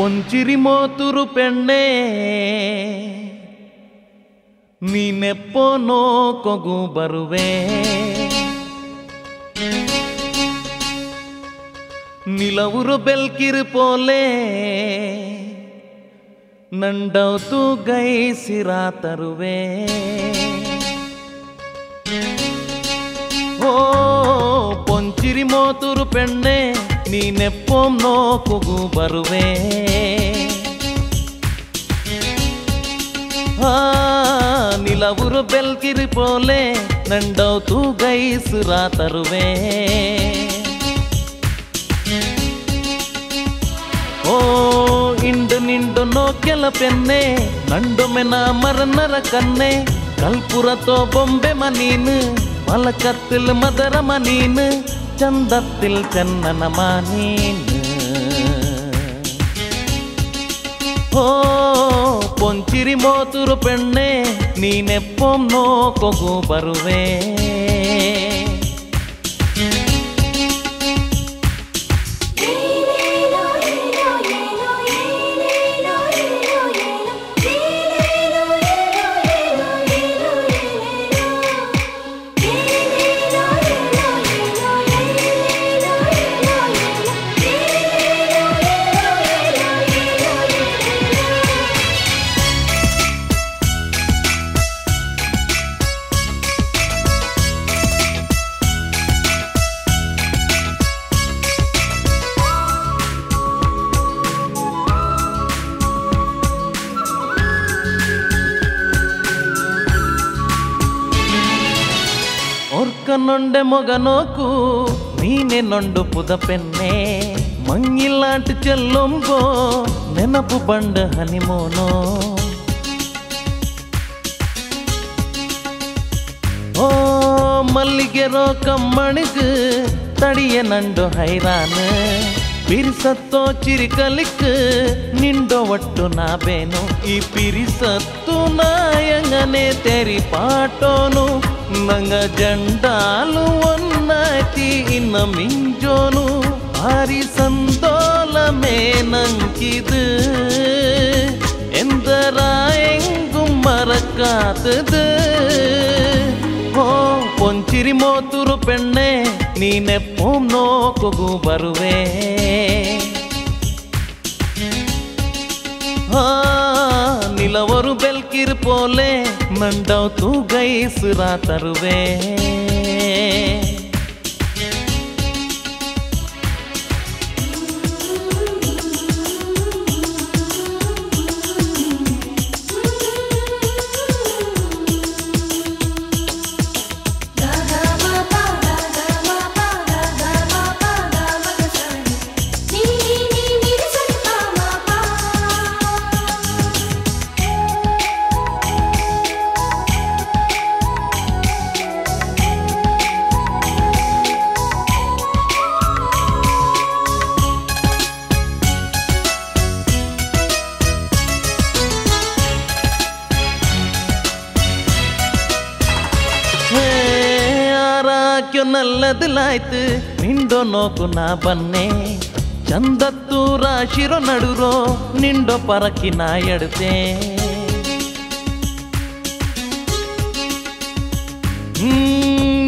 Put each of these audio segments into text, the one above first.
പൊഞ്ചിരി മോത്തുരു പെണ്ണേ ನೀನೆಪ್ಪೋ ನೋಕೊಗು ಬರುವೆ ನಿಲವುರು ಬೆಲ್ಕಿರು ಪೋಲೆ ನಂಡೌತು ಗೈಸಿರಾ ತರುವೆ ಓ ಪೊಂಚಿರಿ ಮೋತುರು ಪೆಣ್ಣೆ ನೀನೆಪ್ಪೋ ನೋಕೊಗು ಬರುವೆ ನಿಲವುರು ಬೆಲ್ಕಿರಿ ಪೋಲೆ ನಂಡೌತು ಗೈಸುರಾ ತರುವೆ ಓ ಇಂಡು ನಿಂಡು ನೋಕೆಲ ಪೆನ್ನೆ ನಂಡೊಮೆನ ಮರನರ ಕನ್ನೆ ಕಲ್ಪುರತೋ ಬೊಂಬೆ ಮನೀನು ಮಲಕತ್ತಿಲ್ ಮದರ ಮನೀನು ಚಂದತ್ತಿಲ್ ಚೆನ್ನನ ಮನೀನು ಓ ಪೊಂಚಿರಿ ಮೋತುರು ಪೆಣ್ಣೆ ನೀನೆಪ್ಪೋ ನೋಕೊಗು ಬರುವೆ నొండె మొగనోకు నీనే నొండు పుద పెన్నే మంగిలాంటి చెల్లొంబో నెనపు బండ హనిమోనో ఓ మల్లిಗೆರೋ ಕಮ್ಮಣಿಗೆ ತಡಿಯ ನಂಡು ಹೈರಾನು ಪಿರಿಸತ್ತೋ ಚಿರಿಕಲಿಕ್ ನಿಂಡೋ ಒಟ್ಟು ನಾಬೇನು ಈ ಪಿರಿಸತ್ತು ನಾಯಂಗನೆ ತೆರಿ ಪಾಟೋನು ನಂಗ ಜಂಡಾಲು ಒನ್ನಾಯ್ತಿ ಇನ್ನ ಮಿಂಜೋನು ಭಾರಿ ಸಂದೋಲ ಮೇನಂಕಿದು ಎಂದರ ಎಂಗು ಮರಕಾತದು ಓ ಪೊಂಚಿರಿ ಮೋತುರು ಪೆಣ್ಣೆ ನೀನೆಪ್ಪೋ ನೋಕೊಗು ಬರುವೆ ನಿಲವರು ಬೆಲ್ಕಿರು ಪೋಲೆ ನಂಡೌತು ಗೈಸುರಾ ತರುವೆ ನಲ್ಲದಲಾಯ್ತು ನಿಂಡೋ ನೋಕು ನಾ ಬನ್ನೆ ಚಂದತ್ತು ರಾಶಿರೋ ನಡುರೋ ನಿಂಡೋ ಪರಕಿ ನಾ ಎಡುತ್ತೆ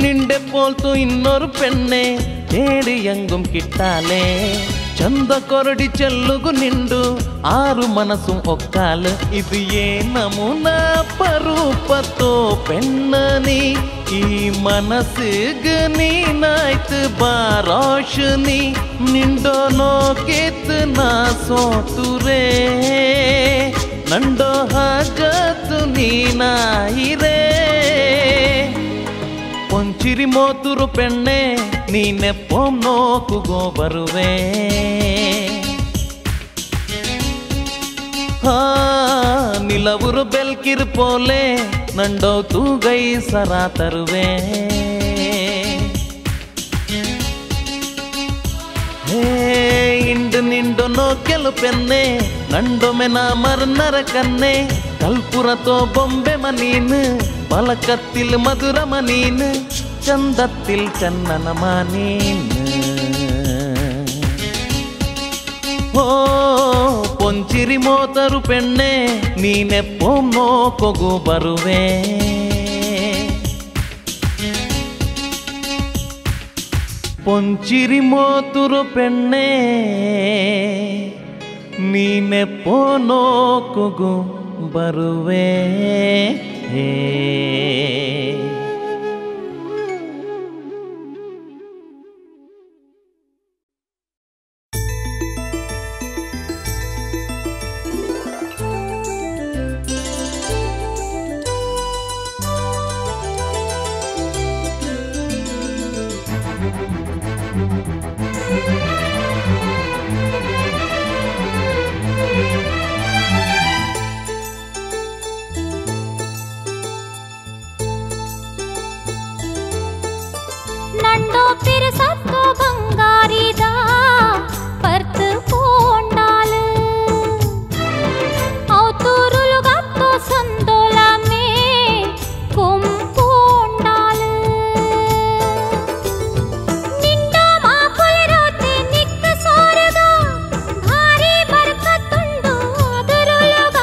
ನಿಂಡೆ ಪೋಲ್ತು ಇನ್ನೊರು ಪೆಣ್ಣೆ ತೇಡಿ ಎಂಗುಂ ಕಿಟ್ಟಾಲೆ ಚಂದ ಕೊರಡಿ ಚೆಲ್ಲುಗು ನಿಂಡು ಆರು ಮನಸ್ಸು ಒಕ್ಕಾಲು ಇದು ಏನಮುನ ಪರೂಪತ್ತೋ ಪೆಣ್ಣನಿ ಈ ಮನಸ್ಸಿಗೆ ನೀನಾಯ್ತು ಬಾರೋಶನಿ ನಿಂಡೋ ನೋಕೆತ್ತು ನಾ ಸೋತುರೇ ನಂಡೋ ಹಾಜತ್ತು ನೀನಾಯಿರೇ ಪೊಂಚಿರಿ ಮೋತುರು ಪೆಣ್ಣೆ ನೀನೆಪ್ಪೋ ನೋಕುಗೋ ಬರುವೆ ನಿಲವುರು ಬೆಲ್ಕಿರು ಪೋಲೆ ನಂಡೌತು ಗೈಸರಾ ತರುವೆ ಇಂಡು ನಿಂಡು ನೋಕೆಲು ಪೆನ್ನೆ ನಂಡೊಮೆನ ಮರ್ನರ ಕನ್ನೆ ಕಲ್ಪುರತೋ ಬೊಂಬೆ ಮನೀನು ಪಲಕತ್ತಿಲ್ ಮಧುರ ಮನೀನು ಚಂದತ್ತಿಲ್ ಚನ್ನನ ಮನೀನು ಓ പൊഞ്ചിരി മോതരു പെണ്ണെ നീനെപ്പോം നോക്കൊകു ബറുവേ പൊഞ്ചിരി മോതുരു പെണ്ണെ ನೀನೆಪ್ಪೋ ನೋಕೊಗು ಬರುವೆ ನಂಡೋ ಪಿರಸತ್ತೋ ಬಂಗಾರಿದ ಪರ್ತು ಪೋಂಡಾಲು ಔತೂರುಲು ಗತ್ತೋ ಸಂದೋಲ ಮೇ ಕೊಂಪೋಂಡಾಲು ನಿಂಡೋ ಮಾಪುಲಿರೋತೆ ನಿಕ್ಕ ಸೋರಗ ಭಾರಿ ಬರ್ಕತ್ತುಂಡು ಅದರೊಳಗ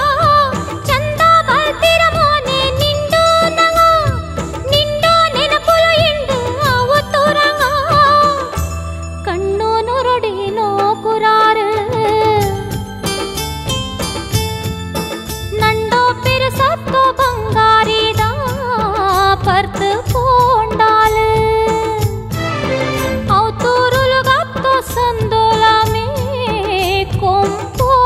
ಚಂದ ಬರ್ತಿರ ಮೋನೆ ನಿಂಡೋ ನಗ ನಿಂಡೋ ನೆನಪುಲು ಇಂಡು ಕಣ್ಣು ನುರಡಿ ನೋಕುರಾರು ನಂಡೋ ಪಿರಸತ್ತೋ ಬಂಗಾರಿದ ಪರ್ತು ಪೋಂಡಾಲು ಔತೂರುಲು ಗತ್ತೋ ಸಂದೋಲ ಮೇ ಕೊಂಪೋಂಡಾಲು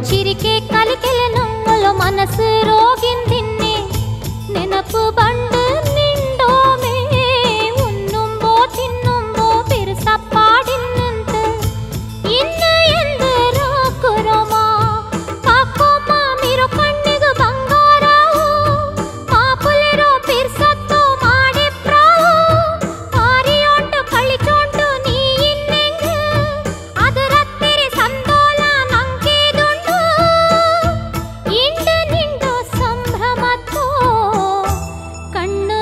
ಚಿರಿಕೆ ಕಲಿಕೆಲೆ ನಮ್ಮಲು ಮನಸ್ಸು ರೋಗಿಂದಿನ್ನೆ ನೆನಪು ಬಂಡು ನಿಂಡೋಮೆ ಉಣ್ಣುಂಬೋ ತಿನ್ನುಂಬೋ ಪಿರಸಪ್ಪಾಡಿನ್ನಂತ ಇನ್ನು ಎಂದು ರಾಕುರಮ ಕಾಕೋಮ ಮಿರೋ ಕಣ್ಣಿಗು ಬಂಗಾರಾವು ಮಾಪುಲಿರೋ ಪಿರಸತ್ತೋ ಮಾಡಿ ಪ್ರಾವು ಪಾರಿಯೋಂಟು ಕಳಿಚೋಂಟು ನೀ ಇನ್ನೆಂಗ ಅದರತ್ತಿರಿ ಸಂದೋಲ ನಂಕಿದುಂಡು ಇಂಡು ನಿಂಡು ಸಂಭ್ರಮತ್ತೋ ಕಣ್ಣು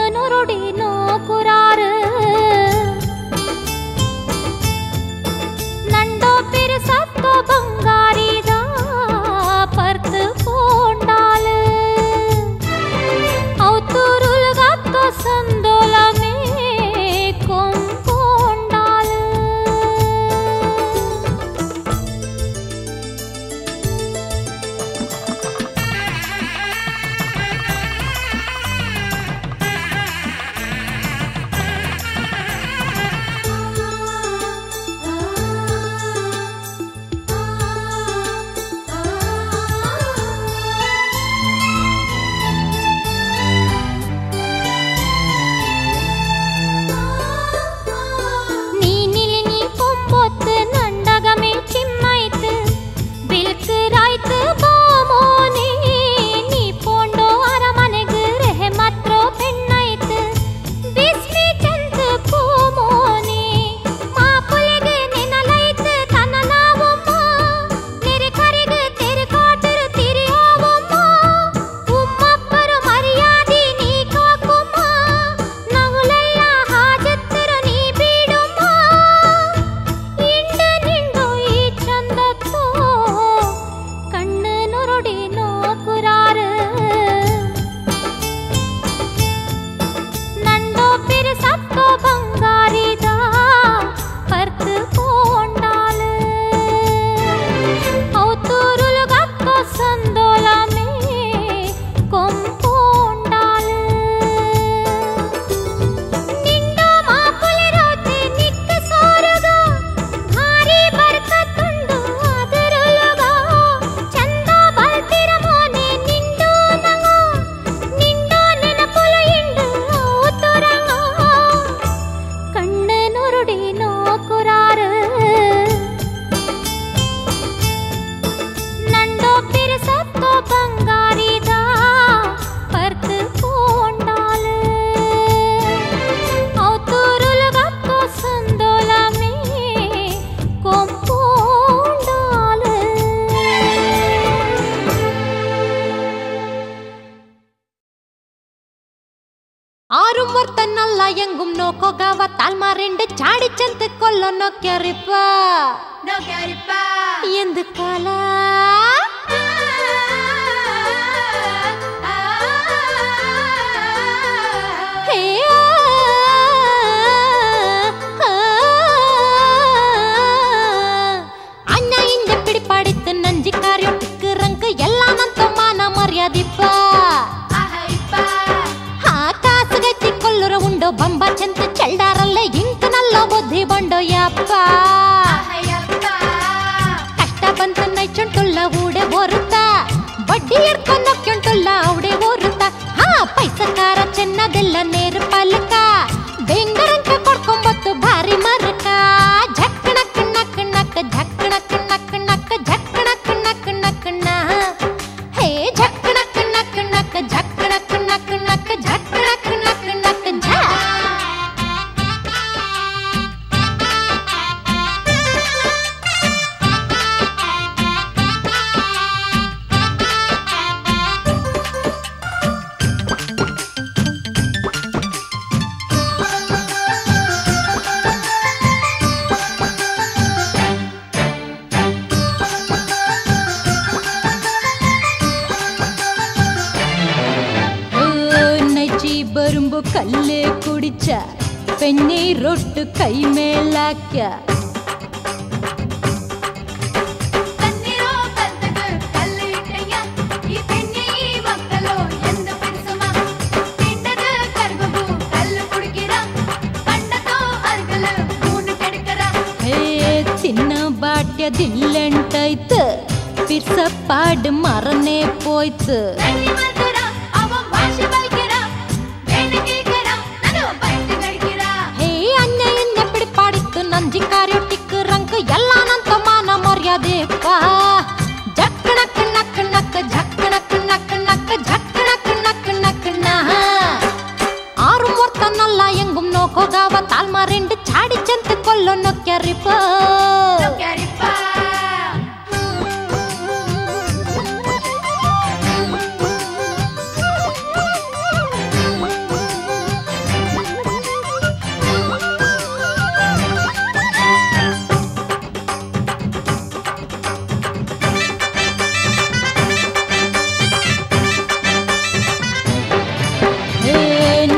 നോക്കുകവ താൽമാറിണ്ട് ചാടിച്ചെന്ത് കൊല്ലോ നോക്കിയറിപ്പ എന്ത് കാല ಅಣ್ಣ ಇಂದ ಪಿಡಿಪಾಡಿತ್ತು ನಂಜಿ ಕಾರ್ಯೋಟಕ್ಕೆ ರಂಕ ಎಲ್ಲ ನಂತ ಮಾನ ಮರ್ಯಾದಿಪ್ಪ ಉಂಡೋ ಬಂಬ ಚೆಂತ ಚೆಲ್ಡಾರಲ್ಲೇ ಇಂಕ ನಲ್ಲ ಬುದ್ಧಿ ಬಂಡೋ ಯಪ್ಪ ಕಷ್ಟ ಬಂತ ನೈಚುಂಟುಲ್ಲ ಊಡೆ ಬರುತ್ತಾ ಬಡ್ಡಿ ಹಿಡ್ಕೊಂಡು ನೊಕ್ಕೊಂಟುಲ್ಲ ಅವಡೆ ಬರುತ್ತಾ ಹಾ ಪೈಸಕಾರ ಚೆನ್ನದೆಲ್ಲ ನೇರು ಪಾಲಕ ಬೆಂಗರಂಕ ಕೊಡ್ಕೊಂಬತ್ತು ಭಾರಿ ಮರಕ ಝಕ್ಕಣ ಕಣ್ಣಕ್ಕ ನಕ್ಕ ಝಕ್ಕಣ ಕಣ್ಣಕ್ಕ ನಕ್ಕ ಝಕ್ಕಣ ಕಣ್ಣಕ್ಕ ನಕ್ಕಣ್ಣ ಹೇ ಝಕ್ಕಣ ಕಣ್ಣಕ್ಕ ನಕ್ಕ ಝಕ್ಕಣ ಕಣ್ಣಕ್ಕ ನಕ್ಕ ಝಕ್ಕಣ ಕಣ್ಣಕ್ಕ ನಕ್ಕ ಝ வரும்போ கல்லே குடிச்ச பெண்ணை ரொட்டு கை மேலாக்க చిన్న బాట్యదిల్లంటైతు పిర్సపాడు మరనే పోయితు ನಂಜಿ ಕಾರ್ಯೋಟಿಕ್ ರಂಕ ಎಲ್ಲ ನಂತ ಮಾನ ಮರ್ಯಾದೆಪ್ಪ ಝಕ್ಕಣ ಕಣ್ಣಕ್ಕ ನಕ್ಕ ಝಕ್ಕಣ ಕಣ್ಣಕ್ಕ ನಕ್ಕ ಝಕ್ಕಣ ಕಣ್ಣಕ್ಕ ನಕ್ಕಣ್ಣ ಆರು ಮೂರ್ತನಲ್ಲ ಎಂಗುಂ ನೋಕೋಗಾವ ತಾಲ್ಮಾರೆಂಡು ಚಾಡಿ ಚೆಂತ ಕೊಲ್ಲೋ ನೊಕ್ಕ್ಯಾರಿಪ್ಪ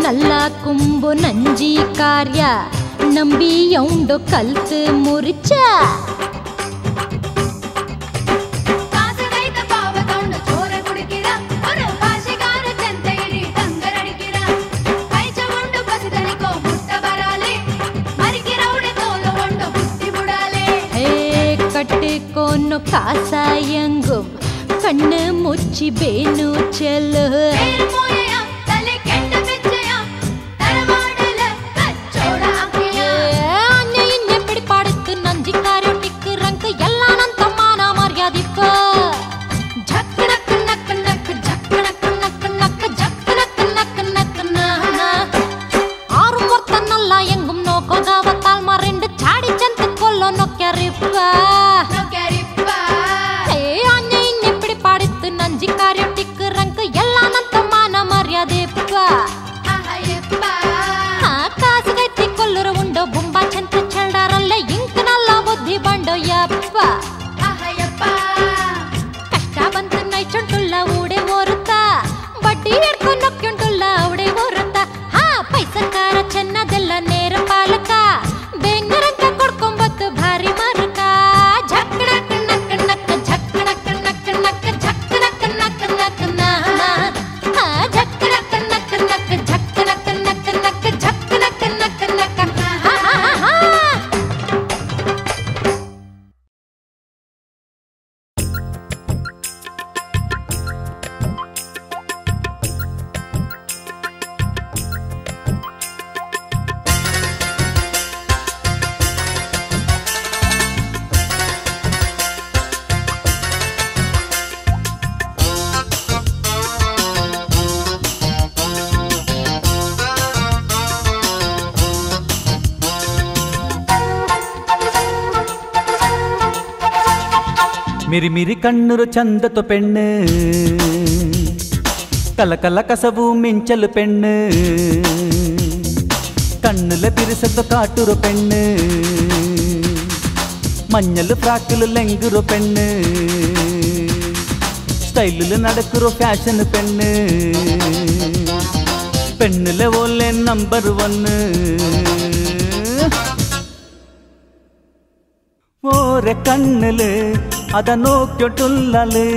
ನಲ್ಲ ಕುಂಬು ನಂಜಿ ಕಾರ್ಯ ನಂಬಿ ಯೌಂಡು ಕಲ್ತು ಮುರಿಚ ಕಟ್ಟಿಕೋನು ಕಾಸಾಯಂಗು ಕಣ್ಣು ಮುಚ್ಚಿ ಬೇನು ಚೆಲ್ಲು ನಂಜಿ ಕಾರ್ಯೋಟಿಕ್ ರಂಕ ಎಲ್ಲ ನಂತ ಮಾನ ಮರ್ಯಾದೆಪ್ಪ ಕಾಸುಗೈತಿ ಕೊಲ್ಲುರ ಉಂಡೋ ಬುಂಬಾ ಚೆಂತ ಚೆಲ್ಡಾರಲ್ಲ ಇಂಕ ನಲ್ಲ ಬುದ್ಧಿ ಬಂಡೋ ಯಪ್ಪ ಕಷ್ಟ ಬಂತು ನೈಚುಂಟುಲ್ಲ ಊಡೆ ಓರುತ್ತಾ ಬಡ್ಡಿ ಹಿಡ್ಕೊಂಡು ನೊಕ್ಕೊಂಟುಲ್ಲ ಅವಡೆ ಓರುತ್ತಾ ಹಾ ಪೈಸಕಾರ ಚೆನ್ನದೆಲ್ಲ ನೇರ ಪಾಲಕ ಬೆಂಗರಂಕ ಕೊಡ್ಕೊಂಬತ್ತು ಭಾರಿ ಮರಕ ಝಕ್ಕಣ ಕಣ್ಣಕ್ಕ ನಕ್ಕ ಝಕ್ಕಣ ಕಣ್ಣಕ್ಕ ನಕ್ಕ ಝಕ್ಕಣ ಕಣ್ಣಕ್ಕ ನಕ್ಕಣ್ಣ ಝಕ್ಕಣ ಕಣ್ಣಕ್ಕ ನಕ್ಕ ಝಕ್ಕಣ ಕಣ್ಣಕ್ಕ ನಕ್ಕ ಝಕ್ಕಣ ಕಣ್ಣಕ್ಕ ನಕ್ಕ మిరి మిరి కన్నురు చందతో పెണ്ണ് కలకల కసవు మించలు పెണ്ണ് കണ്ണിലെ പിരിസത്ത് കാട്ടൊരു പെണ്ണ്, മഞ്ഞൾ ഫ്രാക്കിൽ ലെങ്കൊരു പെണ്ണ്, സ്റ്റൈലിൽ നടക്കൊരു ഫാഷൻ പെണ്ണ്, പെണ്ണിലെ പോലെ നമ്പർ 1. ഓരെ കണ്ണില് അത നോക്കിട്ടുള്ളല്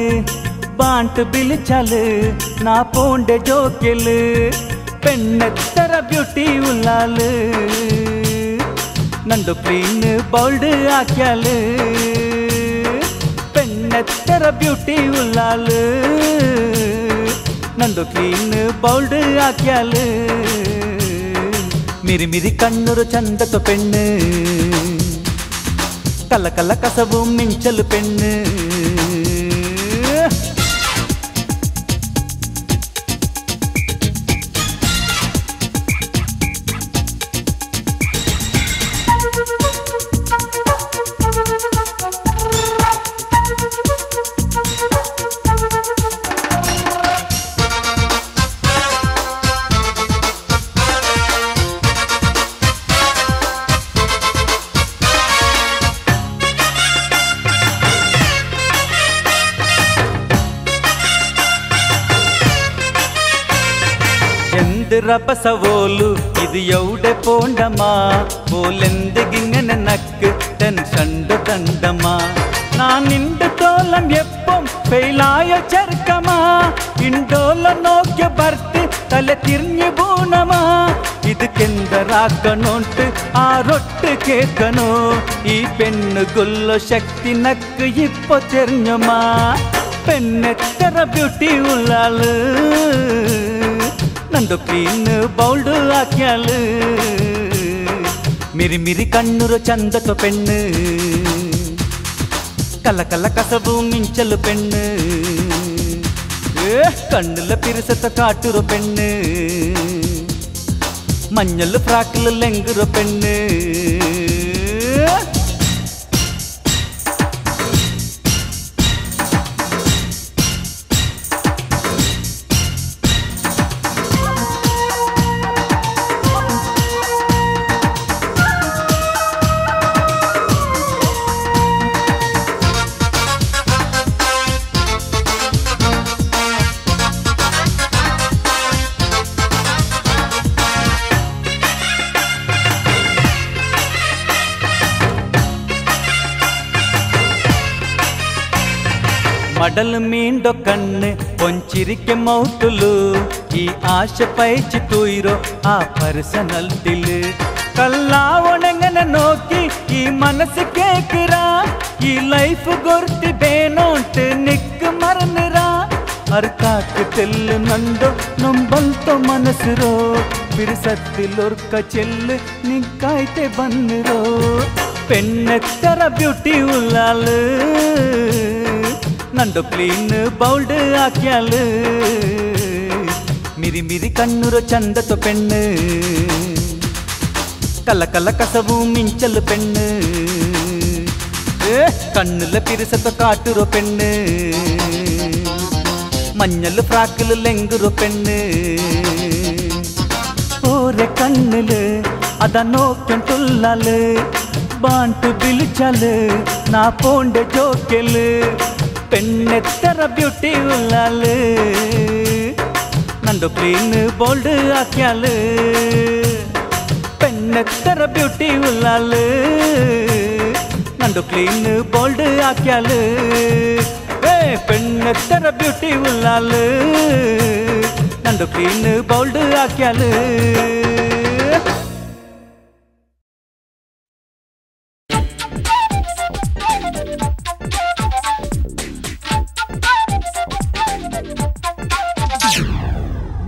ബാണ്ട് വിളിച്ചാല് നാ പോണ്ടെ ജോക്കല്, പെണ്ണെത്ര ಬ್ಯೂಟಿ ഉള്ളാല് ನಂದು ಕ್ಲೀನ್ ಬೌಲ್ಡ್ ಹಾಕ್ಯಾಲು, പെണ്ണെത്ര ಬ್ಯೂಟಿ ഉള്ളാല് ನಂದು ಕ್ಲೀನ್ ಬೌಲ್ಡ್ ಹಾಕ್ಯಾಲು. മിരി മിരി കണ്ണൊരു ചന്തത്തു പെണ്ണ്, കല്ല കല്ല കസവും മിഞ്ചല് പെണ്ണ്. റപസവോലു ഇത് എവിടെ പോണ്ടമാ പോലെന്തിങ്ങനെ നക്ക് ടെൻഷണ്ട് കണ്ടമാ, ഞാൻ നിന്റെ തോലം എപ്പം ഫെയിലായ ചെറുക്കമാ, ഇണ്ടോല നോക്കിയ ഭർത്തി തല തിരിഞ്ഞു പോണമാ. ഇതുക്കെന്തരാക്കണോട്ട് ആരൊട്ട് കേൾക്കണോ, ഈ പെണ്ണുകൊള്ള ശക്തി നക്ക് ഇപ്പൊ തെരഞ്ഞമാ. പെണ്ണെത്ര ബ്യൂട്ടി ഉള്ളാള് ನಂದು ಕ್ಲೀನ್ ಬೌಲ್ಡ್ ಹಾಕ್ಯಾಲು, ಮಿರಿ ಮಿರಿ ಕಣ್ಣುರು ಚಂದತ್ತು ಪೆಣ್ಣು, ಕಲ್ಲ ಕಲ್ಲ ಕಸಬು ಮಿಂಚಲು ಪೆಣ್ಣು, ಕಣ್ಣುಲ ಪಿರಿಸತ್ತ ಕಾಟುರು ಪೆಣ್ಣು, മഞ്ഞൾ ഫ്രാക്കിൽ ലെങ്കൊരു പെണ്ണ്. മടൽ മീണ്ടോ കണ്ണ് പൊഞ്ചിരിക്ക മൗട്ടുലു, ഈ ആശ പയച്ചിട്ടുയിരോ ആ പർസണൽറ്റില്, കല്ലാവണെങ്ങനെ നോക്കി ഈ മനസ്സ് കേക്കുറാ, ഈ ലൈഫ് ഗൊർത്തി ಬೇನೋಂಟ್ ನಿಕ್ ಮರನಿರಾ. ಅರ್ಕಾಕ್ ತೆಲ್ಲು ನಂದೋ ನಂಬಲ್ತೋ ಮನಸ್ಸಿರೋ, ಬಿರಿಸತ್ತಿಲೊರ್ಕ ಚೆಲ್ಲು ನಿಕ್ಕಾಯ್ತೆ ಬನ್ನಿರೋ. പെണ്ണെത്ര ಬ್ಯೂಟಿ ಉಳ್ಳಾಳು ನಂದು ಕ್ಲೀನ್ ಬೌಲ್ಡ್ ಹಾಕ್ಯಾಲು, ಮಿರಿ ಮಿರಿ ಕಣ್ಣುರು ಚಂದತ್ತು ಪೆಣ್ಣು, ಕಲ್ಲ ಕಲ್ಲ ಕಸವು ಮಿಂಚಲು ಪೆಣ್ಣು, കണ്ണുല പിരിസത്ത കാട്ടുറോ പെണ്ണ്, മഞ്ഞൾ ഫ്രാക്കിൽ ലെങ്കൊരു പെണ്ണ്. ഓരെ കണ്ണില് അത നോക്കിട്ടുള്ളാല് ബാണ്ട് വിളിച്ചാല് നാ പോണ്ടെ ജോക്കല്, പെണ്ണെത്ര ಬ್ಯೂಟಿ ഉള്ളാല് ನಂದು ಕ್ಲೀನ್ ಬೌಲ್ಡ್ ಹಾಕ್ಯಾಲು, പെണ്ണെത്ര ಬ್ಯೂಟಿ ಉಳ್ಳಾಳು ನಂದು ಕ್ಲೀನ್ ಬೌಲ್ಡ್ ಹಾಕ್ಯಾಲು, പെണ്ണെത്ര ಬ್ಯೂಟಿ ಉಳ್ಳಾಳು ನಂದು ಕ್ಲೀನ್ ಬೌಲ್ಡ್ ಹಾಕ್ಯಾಲು.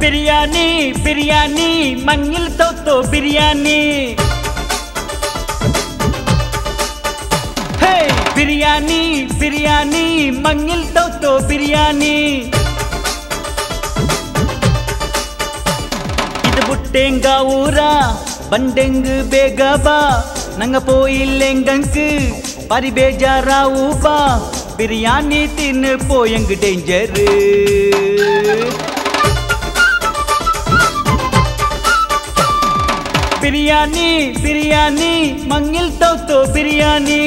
ಬಿರಿಯಾನಿ ಬಿರಿಯಾನಿ ಮಂಗಿಲ್ ತೋತೋ ಬಿರಿಯಾನಿ, ಹೇ ಬಿರಿಯಾನಿ ಬಿರಿಯಾನಿ ಮಂಗಿಲ್ ತೋತೋ ಬಿರಿಯಾನಿ. ಇದು ಬುಟ್ಟೆಂಗ ಊರ ಬಂಡೆಂಗ್ ಬೇಗ ಬಾ, ನಂಗ போயில்ಲೆಂಗಂಕ್ பரி ಬೇಜಾರಾವು ಬಾ, ಬಿರಿಯಾನಿ ತಿನ್ನು போயಂಗ್ ಡೇಂಜರ್. బిర్యానీ బిర్యానీ మంగిల్తో biryani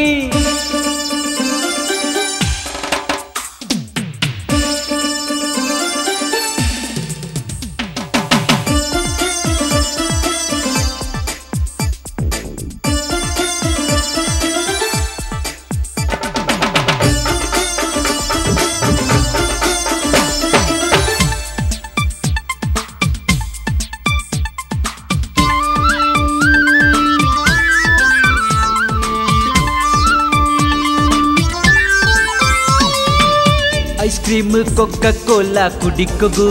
ice cream Coca Cola ಕುಡಿಕೊಗು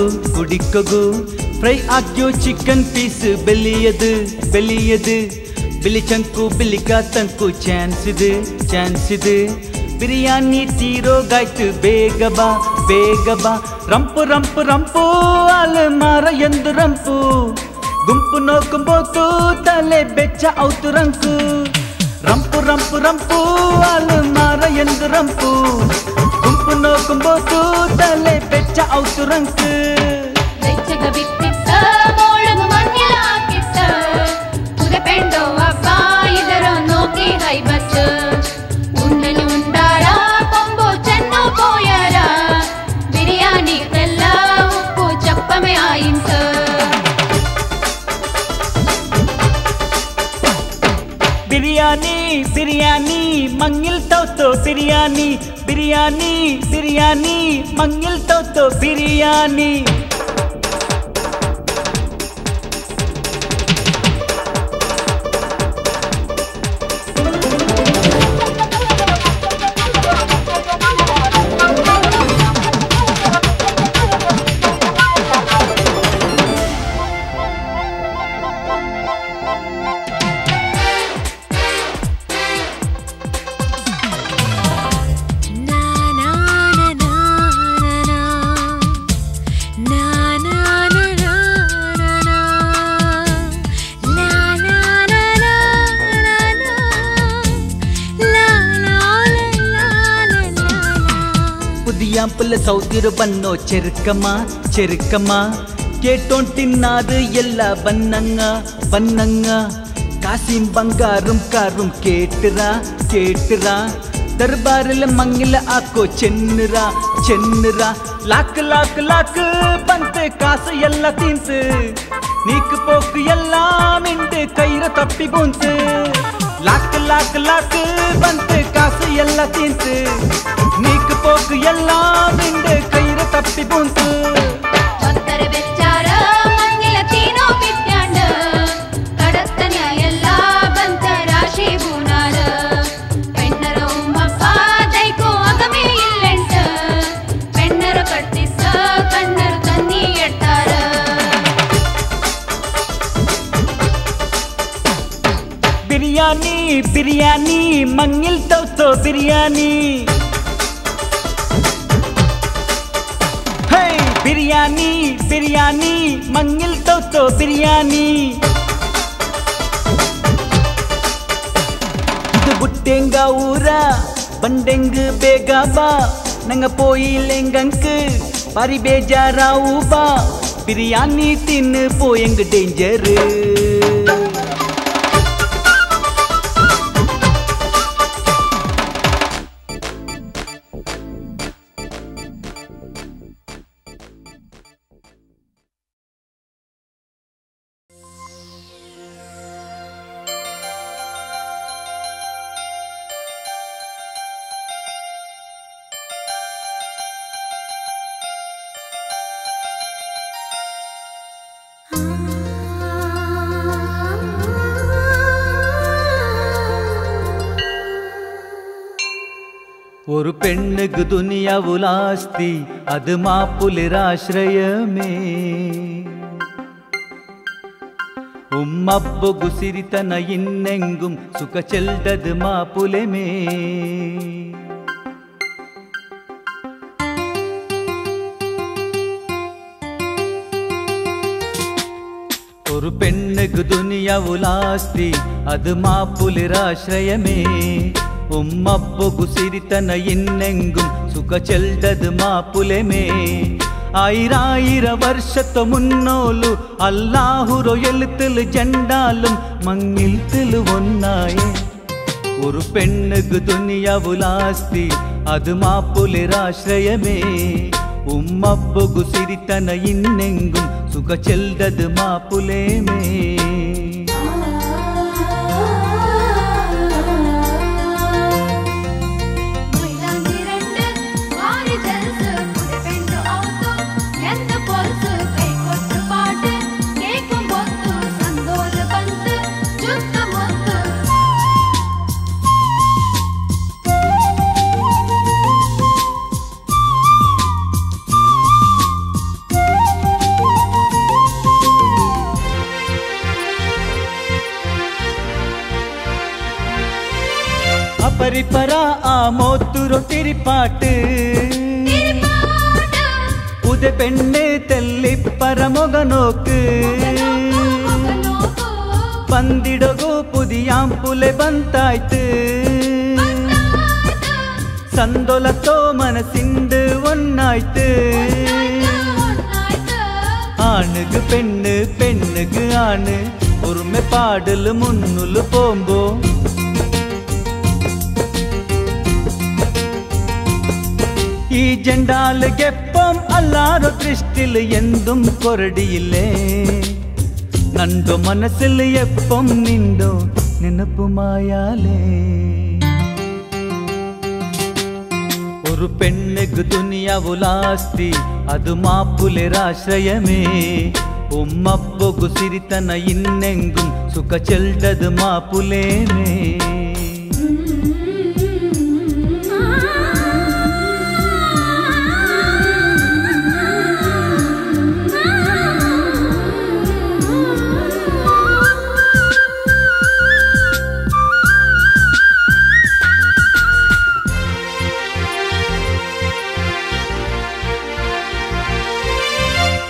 ಫ್ರೈ ಆಗ್ಯೋ ಚಿಕನ್ ಪೀಸ್ ಬೆಲಿಯದು ಬಿಳಿ ಚಂಕು ಬಿಳಿಕ ತಂಕು ಚಾನ್ಸ್ ಇದು ಬಿರಿಯಾನಿ ತೀರೋಗಾಯ್ತು ಬೇಗ ಬಾ ರಂಪು ಅಲ ಮಾರ ಎಂದು ರಂಪು ಗುಂಪು ನೋಕುಂಬೋತು ತಲೆ ಬೆಚ್ಚ ಔತು ರಂಕು ರಂಪು ಅಲ ಮಾರ ಎಂದು ರಂಪು ಗುಂಪು ನೋಕುಂಬೋತು ತಲೆ ಬೆಚ್ಚ ಔತು ರಂಕು ಬೆಚ್ಚಗ ಬಿಟ್ಟಿತ್ತ ಮೋಳಗು ಮಂಗಿಲ ಹಾಕಿತ್ತ ಕುದೆ ಪೆಂಡೋ ಅಪ್ಪ ಇದರ ನೋಕಿ ಹೈಬಚ್ಚ ಉಂಡನಿ ಉಂಡಾರ ಕೊಂಬು ಚೆನ್ನು ಪೋಯರ ಬಿರಿಯಾನಿ ತೆಲ್ಲ ಉಪ್ಪು ಚಪ್ಪಮೆ ಆಯಿಂತ బిర్యానీ మంగిల్తో బిర్యానీ మంగిల్తో బిర్యానీ புதியாம்புல சௌதிரு பன்னோ చెరుకమా கேட்டோன்டின்னாது எல்லா பன்னங்க காசிம் பங்காரும் காரும் கேட்டுரா தர்பாரில் மங்கில ஆக்கோ சென்னுரா லாக்கு பந்து காசு எல்லாம் தீந்து நீக்கு போக்கு எல்லாம் இண்டு கயிறு தப்பி பூந்து லாக்கு பந்து காசு எல்லாம் தீந்து நீக்கு போக்கு எல்லாம் இண்டு கயிறு தப்பி பூந்து ಒತ್ತರ ಬೆಚ್ಚಾರ ಮಂಗಿಲ ತೀನೋ ಬಿಟ್ಯಾಂಡ ಕಡತ್ತನ ಎಲ್ಲ ಬಂತ ರಾಶಿ ಬೂನಾರ ಪೆಣ್ಣರ ಉಮ್ಮಪ್ಪ ದೈಕೋ ಅಗಮೇ ಇಲ್ಲೆಂಟ ಪೆಣ್ಣರ ಕಟ್ಟಿಸ ಕಣ್ಣರು ತನ್ನಿ ಎಟ್ಟಾರ బిర్యానీ మంగిల్తో బిర్యానీ బిర్యానీ మంగిల్తో బిర్యానీ ಇದು ಬುಟ್ಟೆಂಗ ಊರ ಬಂಡೆಂಗು ಬೇಗ ಬಾ ನಂಗ போயிலெங்கங்கு பாரி ಬೇಜಾರಾವು ಬಾ ಬಿರಿಯಾನಿ ತಿನ್ನು போயெங்க ಡೇಂಜರ್ ஒரு பெண்ணுக்கு துனியாவுல் ஆஸ்தி அது மாப்புலிர் ஆශ්‍රಯமே உம்மப்புகு சிரித்தன இன்னெங்கும் சுக செல்தது மாப்புலமே ஒரு பெண்ணுக்கு துனியாவுல் ஆஸ்தி அது மாப்புலிர் ஆශ්‍රயமே உம்மப்புகு சிரித்தன இன்னெங்கும் சுக செல்தது மாப்புலமே ആയിരായിര വർഷത്തു മുന്നോലു അല്ലാഹുറോ എഴുത്തിൽ ജണ്ടാലും മങ്ങിൽത്തിൽ ഒന്നായേ ഒരു പെണ്ണുക്ക് ദുനിയാവുലാസ്തി അത് മാപ്പുലിരാശ്രയമേ ഉമ്മപ്പുകു സിരിതന ഇന്നെങ്കും സുഖ ചെൽദത് മാപ്പുലേമേ പരിപ്പറ ആ മോത്തുരോ തിരിപ്പാട്ട് പുത പെണ്ണ് തെല്ലിപ്പറ മുഖനോക്ക് പന്തിടകു പുതിയാം പുലെ ബന്തായ്ത്ത് സന്തോലത്തോ മനസ്സിണ്ട് ഒന്നായ്ത്ത് ആണുക്ക് പെണ്ണ് പെണ്ണുക്ക് ആണ് ഒരുമ പാടല് മുന്നുല് പോമ്പോ ഈ ജണ്ടാലുಗೆപ്പം അല്ലാരോ ദൃഷ്ടിൽ എന്തും കൊരടിയില്ലേ നണ്ടോ മനസ്സിൽ എപ്പം നിണ്ടോ നെനപ്പുമായാലേ ഒരു പെണ്ണുക്ക് ദുനിയാവുലാസ്തി അത് മാപ്പുലിരാശ്രയമേ ഉമ്മപ്പുകു സിരിതന ഇന്നെങ്കും സുഖ ചെൽദത് മാപ്പുലേമേ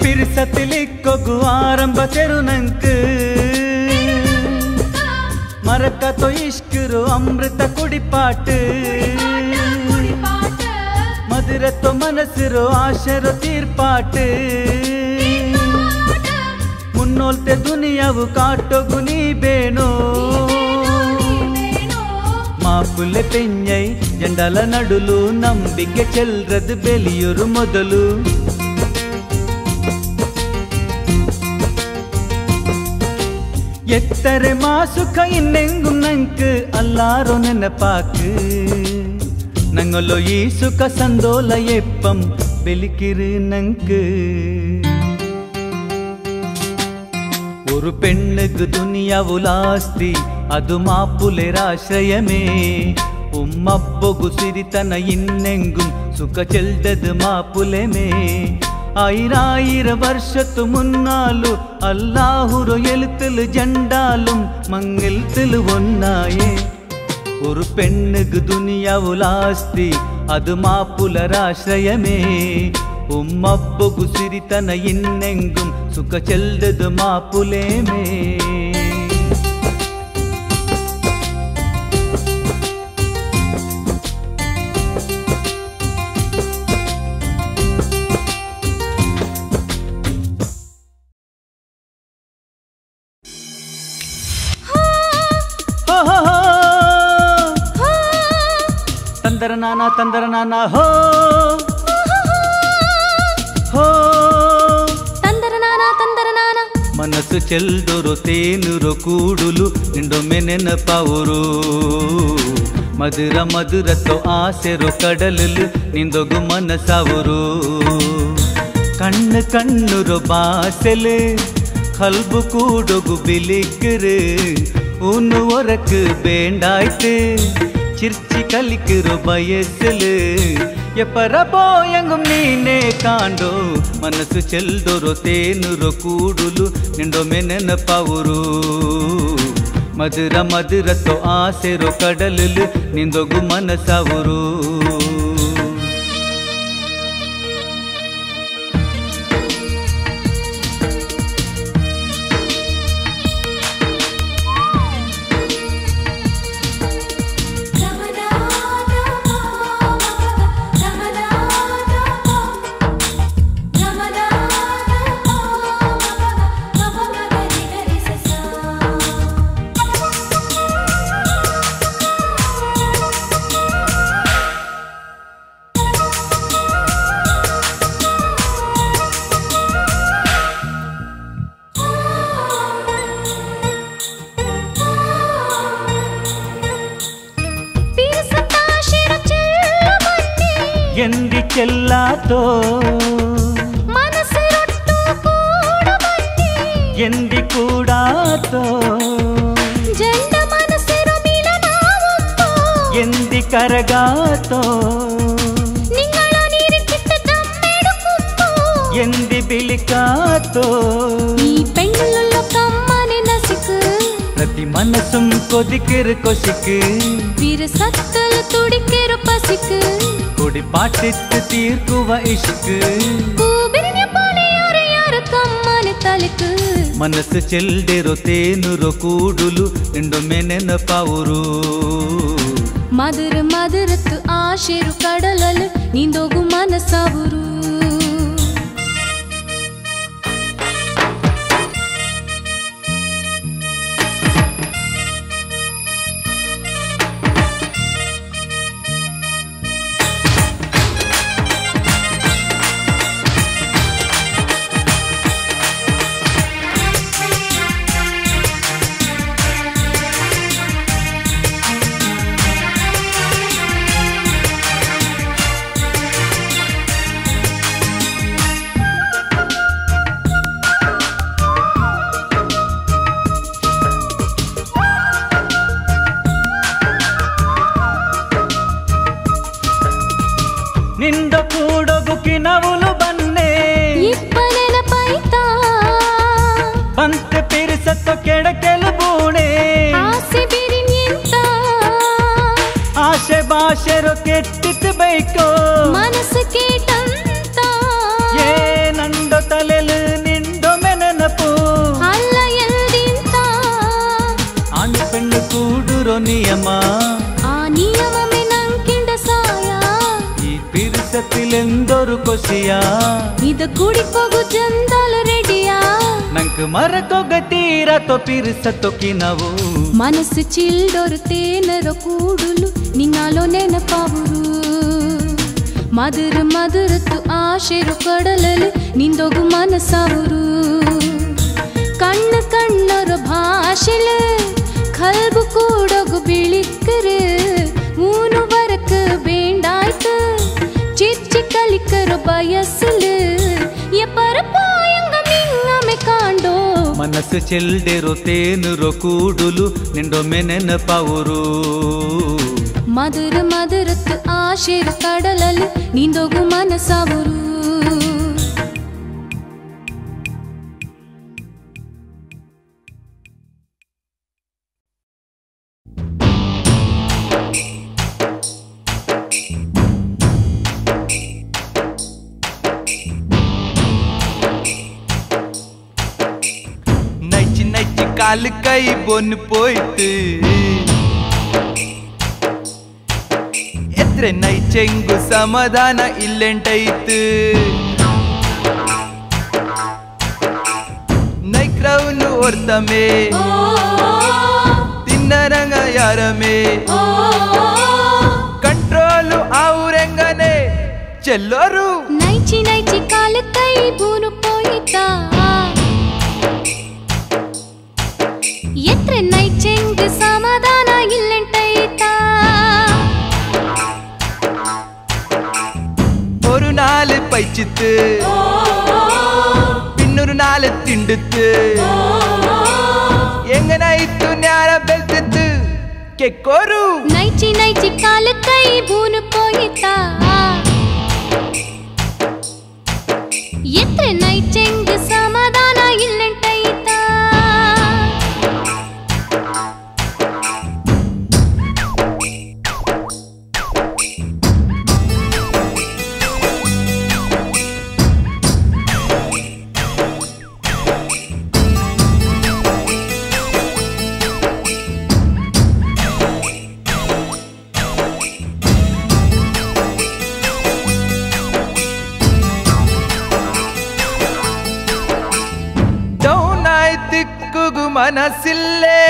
പിരിസത്തിലിക്കൊಗು ಆರಂಭ ತೆರುನಂಕ್ ಮರಕತೋ ಇಷ್ಕರು ಅಮೃತ ಕುಡಿಪಾಟ್ ಮಧುರತೋ ಮನಸ್ಸಿರೋ ಆಶರೋ ತೀರ್ಪಾಟ್ ಮುನ್ನೋಲ್ತೆ ದುನಿಯಾವು ಕಾಟೋಗು ನೀ ಬೇಣೋ ಮಾಪುಲೆ ಪೆಂಜೈ ಜಂಡಲ ನಡುಲು ನಂಬಿಕೆ ಚೆಲ್ರದು ಬೆಲಿಯುರು ಮೊದಲು ಎತ್ತರೆ ಮಾಸುಖ ಇನ್ನೆಂಗುಂ ನಂಕ್ ಅಲ್ಲಾರೋ ನೆನಪಾಕ್ ನಂಗೊಲ್ಲೋ ಈ ಸುಖ ಸಂದೋಲ ಎಪ್ಪಂ ಬೆಲಿಕಿರು ನಂಕ್ ഒരു പെണ്ണുക്ക് ദുനിയാവുലാസ്തി അത് മാപ്പുലിരാശ്രയമേ ഉമ്മപ്പുകു സിരിതന ഇന്നെങ്കും സുഖ ചെൽദത് മാപ്പുലേമേ ആയിരായിര വർഷത്തു മുന്നാലു അല്ലാഹുറോ എഴുത്തിൽ ജണ്ടാലും മങ്ങിൽത്തിൽ ഒന്നായേ ഒരു പെണ്ണുക്ക് ദുനിയാവുലാസ്തി അത് മാപ്പുലരാശ്രയമേ ഉമ്മപ്പുകു സിരിതന ഇന്നെങ്കും സുഖ ചെൽദത് മാപ്പുലേമേ ತಂದರ ನಾನಾ ಹೋ ಹೋ ತಂದರ ನಾನಾ ಮನಸ್ಸು ಚೆಲ್ದೊರು ತೇನುರು ಕೂಡುಲು ನಿಂಡೊಮ್ಮೆ ನೆನಪವರು ಮಧುರ ಮಧುರತೋ ಆಸೆರು ಕಡಲಲು ನಿಂದೊಗು ಮನಸ್ಸವರು ಕಣ್ಣು ಕಣ್ಣುರು ಬಾಸೆಲು ಕಲ್ಬು ಕೂಡೊಗು ಬಿಲಿಕ್ಕಿರು ಊನು ಒರಕು ಬೇಂಡಾಯ್ತು ചിർച്ചി കളിക്കുറു വയസ്സില് എപ്പറപോയെങ്കും നീനെ കാണ്ടോ മനസ്സു ചെൽദൊരു തേനുരു കൂടുലു നിണ്ടൊಮ್ಮೆ ನೆನಪವರು ಮಧುರ ಮಧುರತೋ ಆಸೆರು ಕಡಲಲು ನಿಂದೊಗು ಮನಸ್ಸವರು ಎಂದಿ ಚೆಲ್ಲಾತೋ ಮನಸ್ಸಿರೊಟ್ಟು ಕೂಡ ಬನ್ನಿ ಎಂದಿ ಕೂಡಾತೋ ಜಂಡ ಮನಸ್ಸಿರೋ ಮಿಲನ ಒಪ್ಪೋ ಎಂದಿ ಕರಗಾತೋ ನಿಂಗಳ ನೀರಿಟ್ಟಿಟ್ಟ ದಮ್ಮೆಡುಕುತ್ತೋ ಎಂದಿ ಬಿಳಿಕಾತೋ ಈ பெண்ணுள்ள கம்மானே நசிக்கு ಪ್ರತಿ ಮನಸ್ಸುಂ ಕೊದಿಕಿರು ಕೊಸಿಕು வீர சத்தல துடிக்கிற பசிக்கு ಕೊಡಿ ಪಾಟಿತ್ತು ತೀರ್ಕುವ ಇಷ್ಕು ಕೂಬಿರಿನ ಪೋಲೆ ಯಾರ ಕಮ್ಮಾನೆ ತಲೆಕು ಮನಸ್ಸು ಚೆಲ್ದಿರೋ ತೇನುರೋ ಕೂಡುಲು ನಿಂಡೊಮ್ಮೆ ನೆನಪಾವುರು ಮಧುರ ಮಧುರತ್ತು ಆಶೆರು ಕಡಲಲು ನಿಂದೋಗು ಮನಸ್ಸಾವುರು ನಿಂದ ಕೂಡೊಗುಕಿ ನವುಲು ಬನ್ನೆ ಇಪ್ಪನೆನ ಪೈತಾ ಪಂತೆ ಪಿರಿಸತ್ತು ಕೆಡಕೆಲು ಬೂಣೆ ಆಸೆ ಬಿರಿನಿಂತ ಆಶೆ ಭಾಷೆರು ಕೆಟ್ಟಿತ್ತು ಬೈಕೋ ಮನಸ್ಸು ಕೇಟಂತ ಏ ನಂದೊ ತಲೆಲು ನಿಂದೊ ಮೆನನಪು ಅಲ್ಲ ಎಲ್ದಿಂತ ಆಣ್ ಪೆಣ್ಣು ಕೂಡುರೋ ನಿಯಮ ಆ ನಿಯಮಮೆ ನಂಕಿಂಡ ಸಾಯ ಈ ಪಿರಿಸತ್ತಿಲೆಂದೊರು ಕೊಸಿಯ ಇದ ಕುಡಿಕೋಗು ಜಂದಲ ರೆಡಿಯಾ ನಂಕ್ ಮರಕೊಗ ತೀರ ತೊ ಪಿರಿಸತ್ತೊಕಿ ನಾವು ಮನಸ್ಸು ಚಿಲ್ಡೊರು ತೇನರ ಕೂಡುಲು ನಿನ್ನಾಲೋ ನೆನಪಾವುರು ಮಧುರ ಮಧುರತ್ತು ಆಶೆರು ಕಡಲಲು ನಿಂದೋಗು ಮನಸ್ಸಾವುರು ಕಣ್ಣು ಕಣ್ಣರ ಭಾಷೆಲು ಕಲ್ಬು ಕೂಡೋಗು ಬಿಳಿಕ್ಕರು ಊನು ವರಕು ಬೇಂಡಾಯ್ತು ಚಿಚ್ಚಿ ಕಲಿಕರು ಬಯಸಲು ಎಪ್ಪರ ಪಾಯಂಗ ಮಿಂಗಮೆ ಕಾಂಡೋ ಮನಸ್ಸು ಚೆಲ್ದಿರೋ ತೇನುರೋ ಕೂಡುಲು ನಿಂಡೊಮ್ಮೆ ನೆನಪಾವುರು ಮಧುರ ಮಧುರತ್ತು ಆಶೆರು ಕಡಲಲು ನಿಂದೋಗು ಮನಸ್ಸಾವುರು நைச்சு நைச்சு காலு கை பொண்ணு போயிட்டு ಎತ್ರೆ ನೈಚೆಂಗು ಸಮಾಧಾನ ಇಲ್ಲೆಂಟೈತು ನೈಕ್ರೌನು ಒರ್ತಮೆ ತಿನ್ನರಂಗ ಯಾರಮೆ ಕಂಟ್ರೋಲು ಅವ್ರೆಂಗನೆ ಚೆಲ್ಲೋರು ನೈಚಿ ನೈಚಿ ಕಾಲು ಕೈ ಬೂನು ಪೋಯಿತಾ ಎತ್ರೆ ನೈಚೆಂಗ್ ಸಮಾಧಾನ ಇಲ್ಲೆಂಟೈತಾ ஒரு நாள் பைச்சித்து பின்னொரு நாள் திண்டுத்து எங்க நைத்து ஞானம் பெல்த்தித்து ಕೆಕ್ಕೋರು ನೈಚಿ ನೈಚಿ ಕಾಲು ಕೈ ಬೂನು ಪೋಯಿತಾ ಎತ್ರೆ ನೈಚೆಂಗ್ ಸಮಾಧಾನ ಇಲ್ಲೆಂಟೈತಾ ದಿಕ್ಕುಗು ಮನಸ್ಸಿಲ್ಲೇ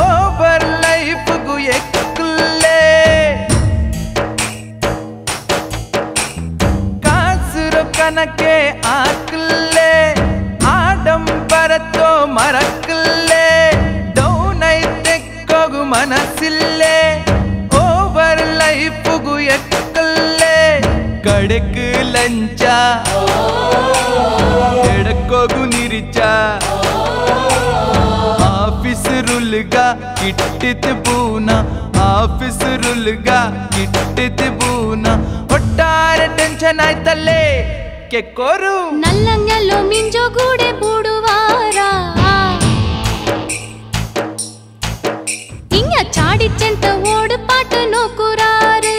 ಓವರ್ ಲೈಫ್ಗು ಎಕ್ಕುಲ್ಲೇ ಕಾಸುರು ಕನಕೆ ಆಕಲ್ಲೇ ಆಡಂಬರತ್ತೋ ಮರಕ್ಕಲ್ಲೇ ಡೌನ್ ಐತೆಕ್ಕೋಗು ಮನಸ್ಸಿಲ್ಲೇ நடிச்சா ఎడకోగు నిరిచా ఆఫీసరులుగా కిట్టితి బూనా ಆಫೀಸರುలుగా ಕಿಟ್ಟಿತಿ ಬೂನಾ ಒಟ್ಟಾರೆ ಟೆನ್ಷನ್ ಆಯ್ತಲ್ಲೇ ಕೆಕ್ಕೋರು ನಲ್ಲಂಗೆಲ್ಲೋ ಮಿಂಜೋ ಗೂಡೆ ಬೂಡುವಾರ ಇಂಗ ಚಾಡಿ ಚೆಂಟ ಓಡು ಪಾಟು ನೋಕುರಾರು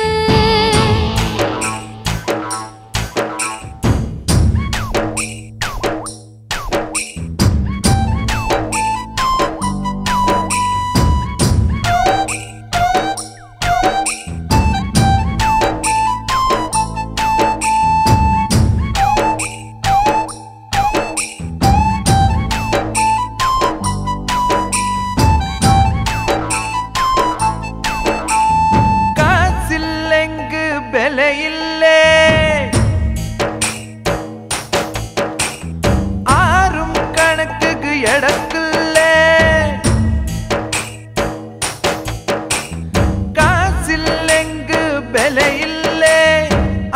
ಬೆಲೆಯಿಲ್ಲೇ ಆರುಂ ಕಣಕ್ಕಿಗೆ ಎಡಕ್ಕಲ್ಲೇ ಕಾಸಿಲ್ಲೆಂಗು ಬೆಲೆಯಿಲ್ಲೇ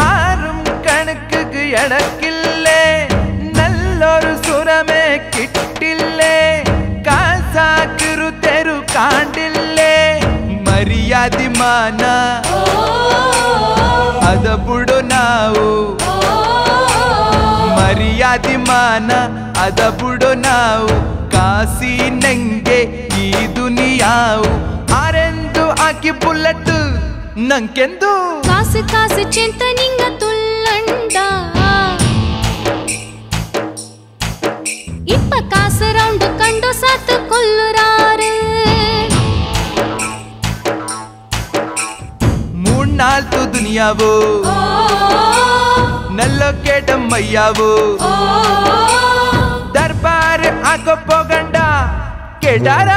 ಆರುಂ ಕಣಕ್ಕಿಗೆ ಎಡಕ್ಕಿಲ್ಲೇ ನಲ್ಲೊರು ಸುರಮೆ ಕಿಟ್ಟಿಲ್ಲೇ ಕಾಸಾಕಿರು ತೆರು ಕಾಂಡಿಲ್ಲೇ ಮರ್ಯಾದಿ ಮಾನ ಅದ ಬುಡು ನಾವು ಮರ್ಯಾದಿ ಮಾನ ಅದ ಬುಡು ನಾವು ಕಾಸಿ ನಂಗೆ ಈ ದುನಿಯಾವು ಆರೆಂದು ಆಕಿ ಬುಲೆಟ್ ನಂಗೆಂದು ಕಾಸು ಕಾಸು ಚಿಂತ ನಿಂಗ ತುಲ್ಲಂಡ ಇಪ್ಪ ಕಾಸು ರೌಂಡ್ ಕಂಡು ಸತ್ತು ಕೊಲ್ಲುರಾರೆ ನಾಲ್ಕು ದುನಿಯಾವು ನಲ್ಲೋ ಕೇಟಮ್ಮಯ್ಯಾವು ದರ್ಬಾರ್ ಆಕೋ ಪೋಗಂಡ ಕೇಟಾರ